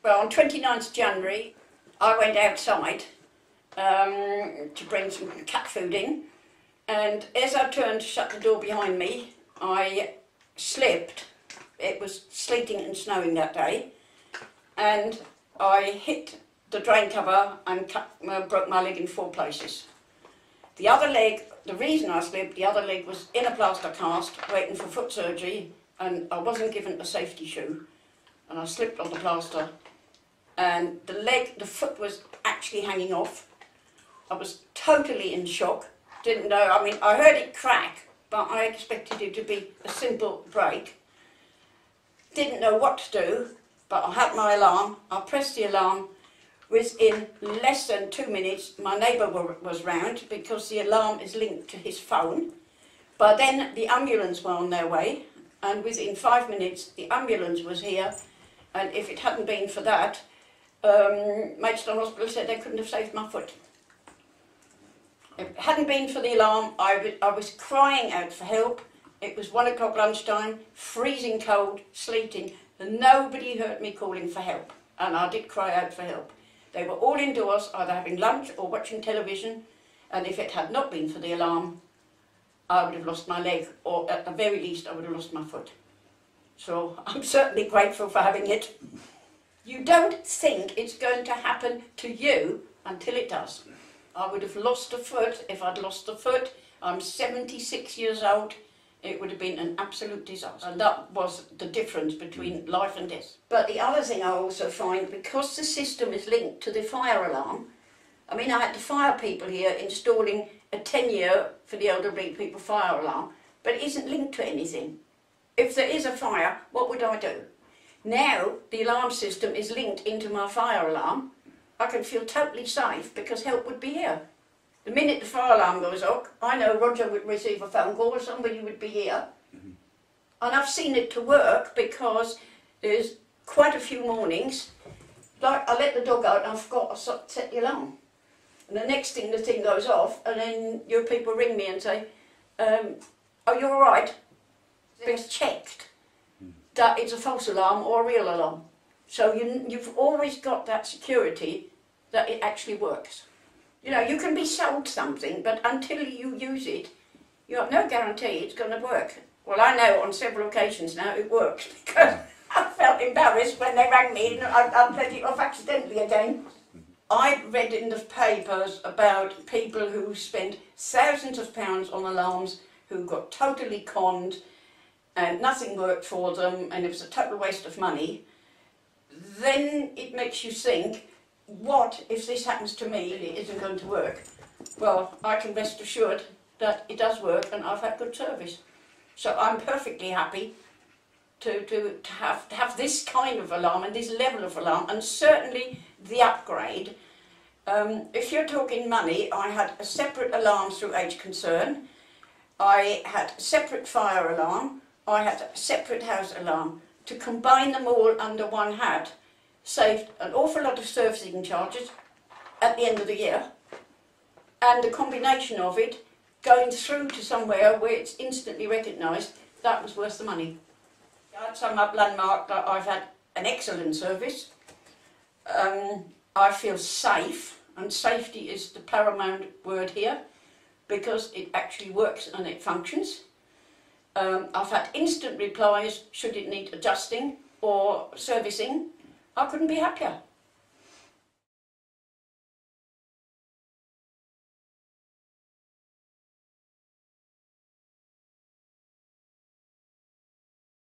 Well, on 29th January, I went outside to bring some cat food in, and as I turned to shut the door behind me, I slipped. It was sleeting and snowing that day, and I hit the drain cover and broke my leg in 4 places. The other leg, the reason I slipped, the other leg was in a plaster cast, waiting for foot surgery, and I wasn't given a safety shoe, and I slipped on the plaster, and the foot was actually hanging off. I was totally in shock, didn't know, I mean, I heard it crack, but I expected it to be a simple break. Didn't know what to do, but I had my alarm. I pressed the alarm. Within less than 2 minutes, my neighbour was round because the alarm is linked to his phone. By then, the ambulance were on their way, and within 5 minutes, the ambulance was here, and if it hadn't been for that, Maidstone Hospital said they couldn't have saved my foot. If it hadn't been for the alarm, I was crying out for help. It was 1 o'clock lunchtime, freezing cold, sleeting, and nobody heard me calling for help. And I did cry out for help. They were all indoors, either having lunch or watching television, and if it had not been for the alarm, I would have lost my leg, or at the very least, I would have lost my foot. So I'm certainly grateful for having it. You don't think it's going to happen to you until it does. I would have lost a foot if I'd lost a foot. I'm 76 years old. It would have been an absolute disaster. And that was the difference between life and death. But the other thing I also find, because the system is linked to the fire alarm, I mean, I had the fire people here installing a 10-year for the elderly people fire alarm, but it isn't linked to anything. If there is a fire, what would I do? Now the alarm system is linked into my fire alarm. I can feel totally safe because help would be here. The minute the fire alarm goes off, I know Roger would receive a phone call or somebody would be here. And I've seen it to work because there's quite a few mornings, like I let the dog out and I forgot to set the alarm. And the next thing, the thing goes off, and then your people ring me and say, are you all right? It's checked that it's a false alarm or a real alarm. So you've always got that security that it actually works. You know, you can be sold something, but until you use it, you have no guarantee it's going to work. Well, I know on several occasions now it works, because I felt embarrassed when they rang me and I'd let it off accidentally again. I read in the papers about people who spend thousands of pounds on alarms, who got totally conned and nothing worked for them and it was a total waste of money. Then it makes you think, what if this happens to me and it isn't going to work? Well, I can rest assured that it does work and I've had good service. So I'm perfectly happy to have this kind of alarm and this level of alarm, and certainly the upgrade. If you're talking money, I had a separate alarm through Age Concern, I had a separate fire alarm, I had a separate house alarm. To combine them all under one hat saved an awful lot of servicing charges at the end of the year, and the combination of it going through to somewhere where it's instantly recognised, that was worth the money. I'd sum up Landmark that I've had an excellent service. I feel safe, and safety is the paramount word here, because it actually works and it functions. I've had instant replies should it need adjusting or servicing. I couldn't be happier.